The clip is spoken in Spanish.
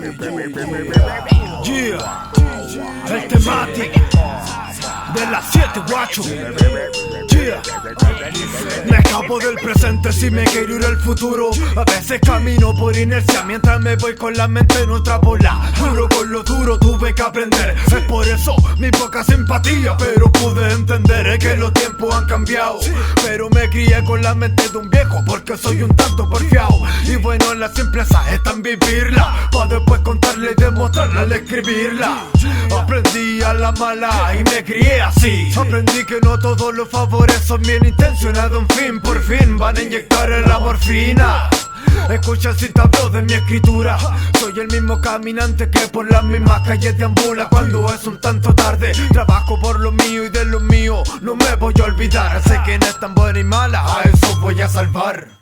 Yeah, el temático de las 7, guacho. Yeah. Me escapo del presente si me quiero ir al futuro. A veces camino por inercia mientras me voy con la mente en otra bola. Duro con lo duro tuve que aprender. Es por eso mi poca simpatía, pero pude entender que los tiempos han cambiado. Pero me crié con la mente de un viejo porque soy un tanto porfiado. Y bueno, la simpleza está en vivirla, para después contarla y demostrarla al escribirla. Aprendí a la mala y me crié así. Aprendí que no todos los favores son bien intencionados. En fin, por fin van a inyectar la morfina. Escucha si te hablo de mi escritura. Soy el mismo caminante que por las mismas calles deambula. Cuando es un tanto tarde, trabajo por lo mío y de lo mío no me voy a olvidar. Sé que no es tan buena y mala, a eso voy a salvar.